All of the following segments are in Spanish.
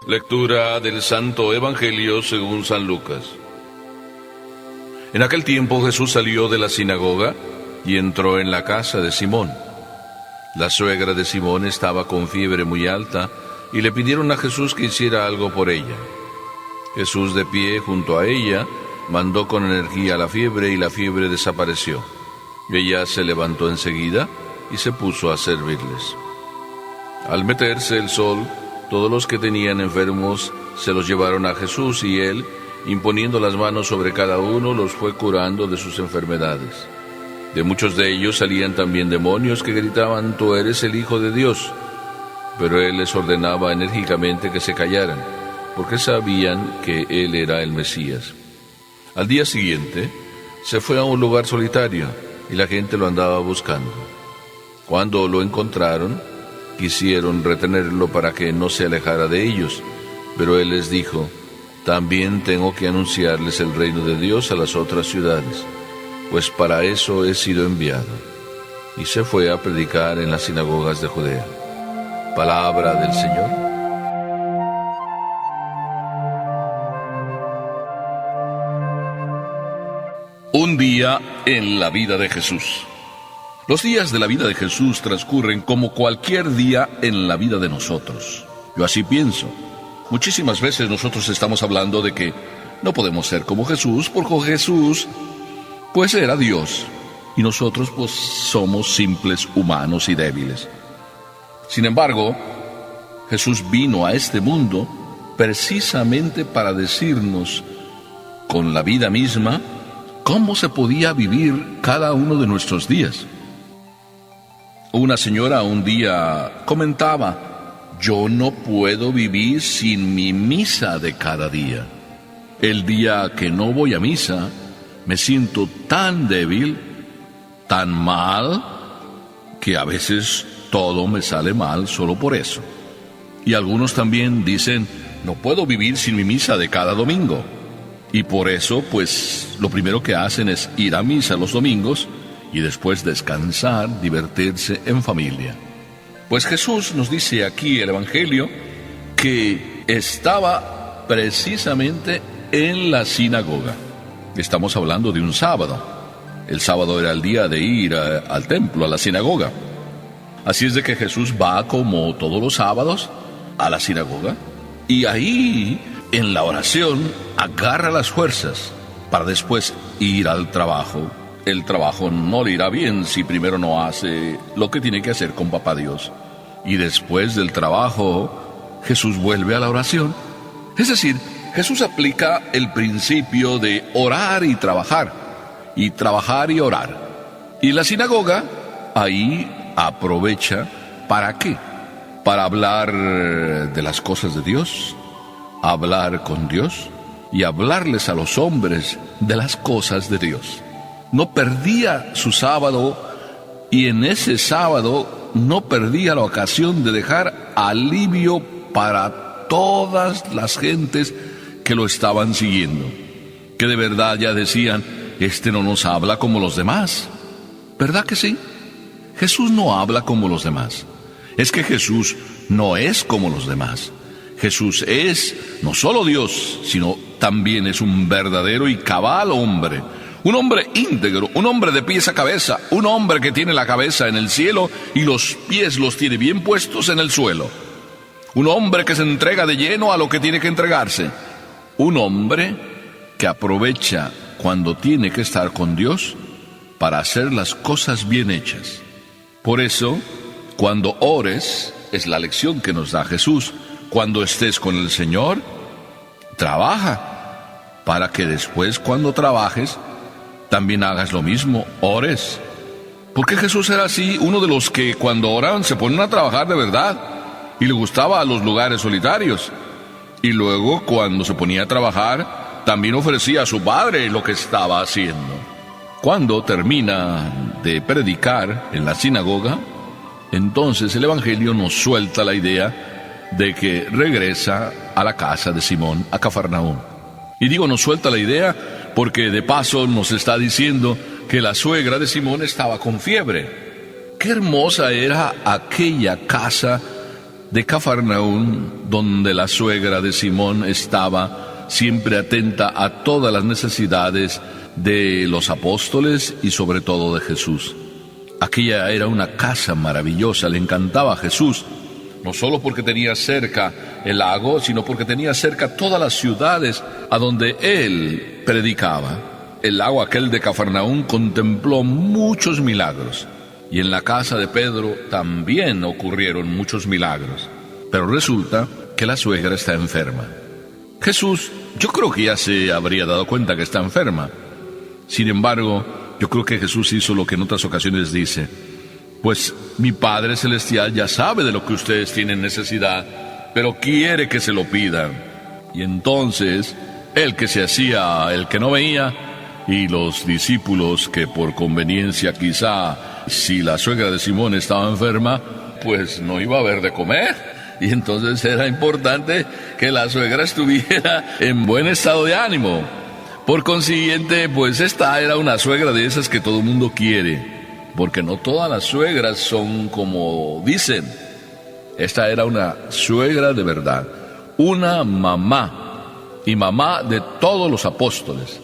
Lectura del Santo Evangelio según San Lucas. En aquel tiempo Jesús salió de la sinagoga y entró en la casa de Simón. La suegra de Simón estaba con fiebre muy alta y le pidieron a Jesús que hiciera algo por ella. Jesús, de pie junto a ella, mandó con energía la fiebre y la fiebre desapareció. Ella se levantó enseguida y se puso a servirles. Al meterse el sol, todos los que tenían enfermos se los llevaron a Jesús y él, imponiendo las manos sobre cada uno, los fue curando de sus enfermedades. De muchos de ellos salían también demonios que gritaban: «Tú eres el Hijo de Dios». Pero él les ordenaba enérgicamente que se callaran, porque sabían que él era el Mesías. Al día siguiente, se fue a un lugar solitario y la gente lo andaba buscando. Cuando lo encontraron, quisieron retenerlo para que no se alejara de ellos, pero él les dijo: «También tengo que anunciarles el reino de Dios a las otras ciudades, pues para eso he sido enviado». Y se fue a predicar en las sinagogas de Judea. Palabra del Señor. Un día en la vida de Jesús. Los días de la vida de Jesús transcurren como cualquier día en la vida de nosotros. Yo así pienso. Muchísimas veces nosotros estamos hablando de que no podemos ser como Jesús, porque Jesús, pues, era Dios, y nosotros, pues, somos simples humanos y débiles. Sin embargo, Jesús vino a este mundo precisamente para decirnos, con la vida misma, cómo se podía vivir cada uno de nuestros días. Una señora un día comentaba: «Yo no puedo vivir sin mi misa de cada día. El día que no voy a misa, me siento tan débil, tan mal, que a veces todo me sale mal solo por eso». Y algunos también dicen: «No puedo vivir sin mi misa de cada domingo». Y por eso, pues, lo primero que hacen es ir a misa los domingos y después descansar, divertirse en familia. Pues Jesús nos dice aquí el Evangelio que estaba precisamente en la sinagoga. Estamos hablando de un sábado. El sábado era el día de ir al templo, a la sinagoga. Así es de que Jesús va, como todos los sábados, a la sinagoga, y ahí, en la oración, agarra las fuerzas para después ir al trabajo. El trabajo no le irá bien si primero no hace lo que tiene que hacer con Papá Dios. Y después del trabajo, Jesús vuelve a la oración. Es decir, Jesús aplica el principio de orar y trabajar y orar. Y la sinagoga ahí aprovecha, ¿para qué? Para hablar de las cosas de Dios, hablar con Dios y hablarles a los hombres de las cosas de Dios. No perdía su sábado, y en ese sábado no perdía la ocasión de dejar alivio para todas las gentes que lo estaban siguiendo, que de verdad ya decían: «Este no nos habla como los demás». ¿Verdad que sí? Jesús no habla como los demás. Es que Jesús no es como los demás. Jesús es no solo Dios, sino también es un verdadero y cabal hombre. Un hombre íntegro, un hombre de pies a cabeza, un hombre que tiene la cabeza en el cielo y los pies los tiene bien puestos en el suelo. Un hombre que se entrega de lleno a lo que tiene que entregarse. Un hombre que aprovecha cuando tiene que estar con Dios para hacer las cosas bien hechas. Por eso, cuando ores, es la lección que nos da Jesús, cuando estés con el Señor, trabaja, para que después, cuando trabajes, también hagas lo mismo, ores. Porque Jesús era así, uno de los que cuando oraban se ponían a trabajar de verdad, y le gustaba los lugares solitarios. Y luego, cuando se ponía a trabajar, también ofrecía a su Padre lo que estaba haciendo. Cuando termina de predicar en la sinagoga, entonces el Evangelio nos suelta la idea de que regresa a la casa de Simón, a Cafarnaúm. Y digo, nos suelta la idea porque de paso nos está diciendo que la suegra de Simón estaba con fiebre. Qué hermosa era aquella casa de Cafarnaún, donde la suegra de Simón estaba siempre atenta a todas las necesidades de los apóstoles y sobre todo de Jesús. Aquella era una casa maravillosa, le encantaba a Jesús, no solo porque tenía cerca el lago, sino porque tenía cerca todas las ciudades a donde él predicaba. El lago aquel de Cafarnaún contempló muchos milagros, y en la casa de Pedro también ocurrieron muchos milagros. Pero resulta que la suegra está enferma. Jesús, yo creo que ya se habría dado cuenta que está enferma. Sin embargo, yo creo que Jesús hizo lo que en otras ocasiones dice: pues mi Padre Celestial ya sabe de lo que ustedes tienen necesidad, pero quiere que se lo pidan. Y entonces, el que se hacía el que no veía, y los discípulos que por conveniencia quizá, si la suegra de Simón estaba enferma, pues no iba a haber de comer. Y entonces era importante que la suegra estuviera en buen estado de ánimo. Por consiguiente, pues esta era una suegra de esas que todo el mundo quiere, porque no todas las suegras son como dicen. Esta era una suegra de verdad, una mamá, y mamá de todos los apóstoles.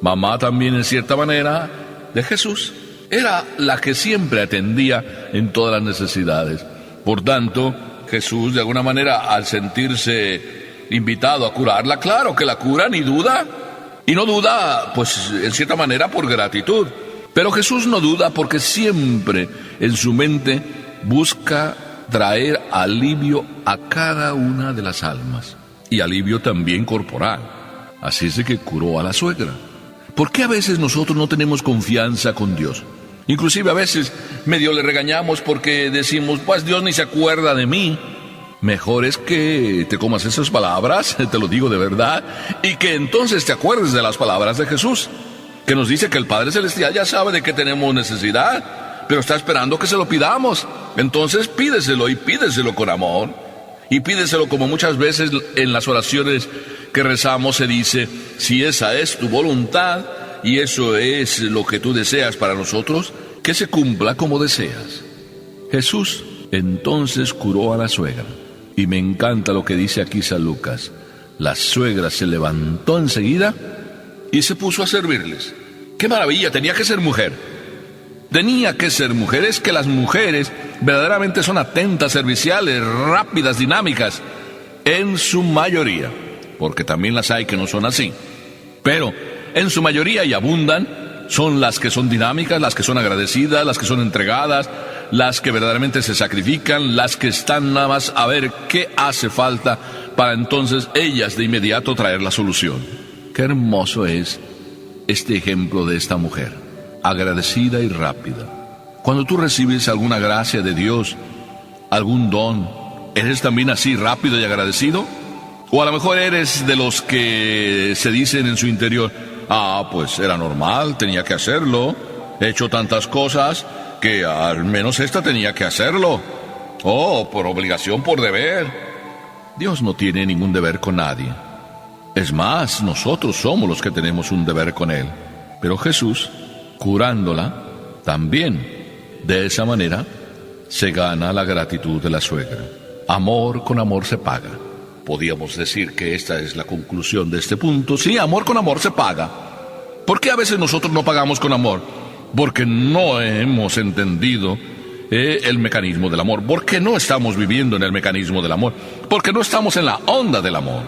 Mamá también, en cierta manera, de Jesús. Era la que siempre atendía en todas las necesidades. Por tanto, Jesús, de alguna manera, al sentirse invitado a curarla, claro que la cura, ni duda. Y no duda, pues, en cierta manera, por gratitud. Pero Jesús no duda porque siempre en su mente busca traer alivio a cada una de las almas. Y alivio también corporal. Así es de que curó a la suegra. ¿Por qué a veces nosotros no tenemos confianza con Dios? Inclusive a veces medio le regañamos porque decimos, pues Dios ni se acuerda de mí. Mejor es que te comas esas palabras, te lo digo de verdad, y que entonces te acuerdes de las palabras de Jesús, que nos dice que el Padre Celestial ya sabe de que tenemos necesidad, pero está esperando que se lo pidamos. Entonces pídeselo, y pídeselo con amor, y pídeselo como muchas veces en las oraciones que rezamos se dice: si esa es tu voluntad y eso es lo que tú deseas para nosotros, que se cumpla como deseas. Jesús entonces curó a la suegra, y me encanta lo que dice aquí San Lucas. La suegra se levantó enseguida y se puso a servirles. ¡Qué maravilla! Tenía que ser mujer. Tenía que ser mujer. Es que las mujeres verdaderamente son atentas, serviciales, rápidas, dinámicas, en su mayoría, porque también las hay que no son así. Pero en su mayoría, y abundan, son las que son dinámicas, las que son agradecidas, las que son entregadas, las que verdaderamente se sacrifican, las que están nada más a ver qué hace falta para entonces ellas de inmediato traer la solución. Qué hermoso es este ejemplo de esta mujer, agradecida y rápida. Cuando tú recibes alguna gracia de Dios, algún don, ¿eres también así rápido y agradecido? O a lo mejor eres de los que se dicen en su interior: pues era normal, tenía que hacerlo, he hecho tantas cosas que al menos esta tenía que hacerlo. Por obligación, por deber. Dios no tiene ningún deber con nadie. Es más, nosotros somos los que tenemos un deber con Él. Pero Jesús, curándola, también de esa manera se gana la gratitud de la suegra. Amor con amor se paga. Podríamos decir que esta es la conclusión de este punto. Sí, amor con amor se paga. ¿Por qué a veces nosotros no pagamos con amor? Porque no hemos entendido el mecanismo del amor. Porque no estamos viviendo en el mecanismo del amor. Porque no estamos en la onda del amor.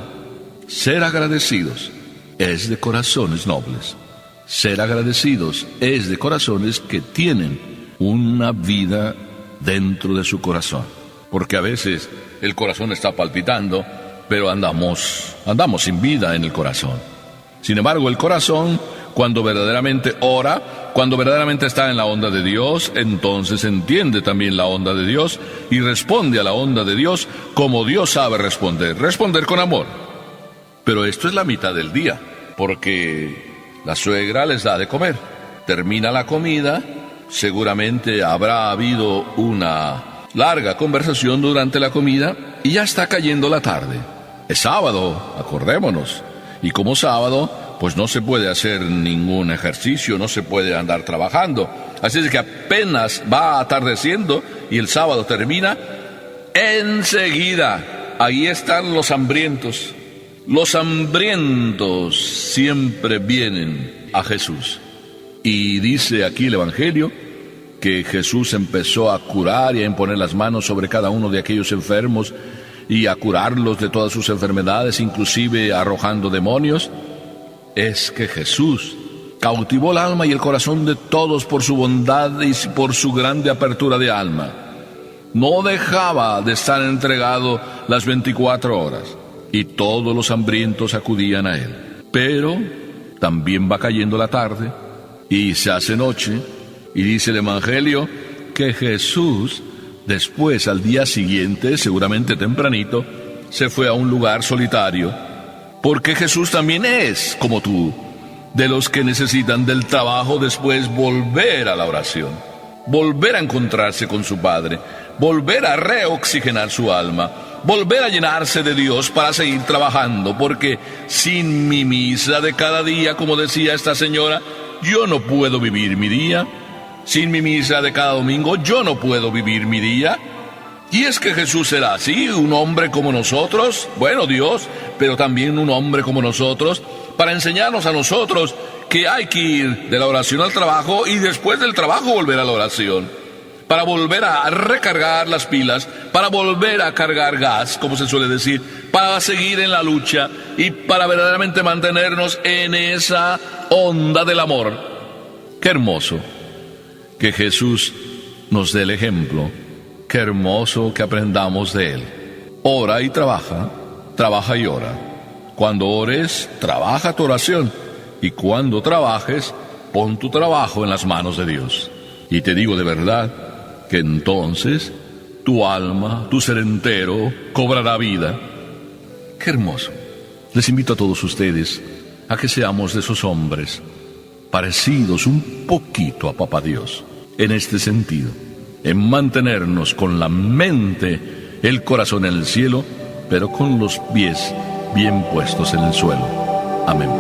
Ser agradecidos es de corazones nobles. Ser agradecidos es de corazones que tienen una vida dentro de su corazón. Porque a veces el corazón está palpitando, pero andamos sin vida en el corazón. Sin embargo, el corazón, cuando verdaderamente ora, cuando verdaderamente está en la onda de Dios, entonces entiende también la onda de Dios y responde a la onda de Dios como Dios sabe responder con amor. Pero esto es la mitad del día, porque la suegra les da de comer. Termina la comida, seguramente habrá habido una larga conversación durante la comida y ya está cayendo la tarde. Es sábado, acordémonos. Y como sábado, pues no se puede hacer ningún ejercicio, no se puede andar trabajando. Así es que apenas va atardeciendo y el sábado termina, enseguida, ahí están los hambrientos. Los hambrientos siempre vienen a Jesús. Y dice aquí el Evangelio que Jesús empezó a curar y a imponer las manos sobre cada uno de aquellos enfermos y a curarlos de todas sus enfermedades, inclusive arrojando demonios. Es que Jesús cautivó el alma y el corazón de todos por su bondad y por su grande apertura de alma. No dejaba de estar entregado las 24 horas y todos los hambrientos acudían a él. Pero también va cayendo la tarde y se hace noche, y dice el Evangelio que Jesús, después al día siguiente, seguramente tempranito, se fue a un lugar solitario, porque Jesús también es, como tú, de los que necesitan del trabajo después volver a la oración, volver a encontrarse con su Padre, volver a reoxigenar su alma, volver a llenarse de Dios para seguir trabajando, porque sin mi misa de cada día, como decía esta señora, yo no puedo vivir mi día. Sin mi misa de cada domingo, yo no puedo vivir mi día. Y es que Jesús era así, un hombre como nosotros, bueno, Dios, pero también un hombre como nosotros, para enseñarnos a nosotros que hay que ir de la oración al trabajo y después del trabajo volver a la oración, para volver a recargar las pilas, para volver a cargar gas, como se suele decir, para seguir en la lucha y para verdaderamente mantenernos en esa onda del amor. Qué hermoso que Jesús nos dé el ejemplo. Qué hermoso que aprendamos de Él. Ora y trabaja, trabaja y ora. Cuando ores, trabaja tu oración. Y cuando trabajes, pon tu trabajo en las manos de Dios. Y te digo de verdad que entonces tu alma, tu ser entero, cobrará vida. Qué hermoso. Les invito a todos ustedes a que seamos de esos hombres parecidos un poquito a Papá Dios en este sentido, en mantenernos con la mente, el corazón en el cielo, pero con los pies bien puestos en el suelo. Amén.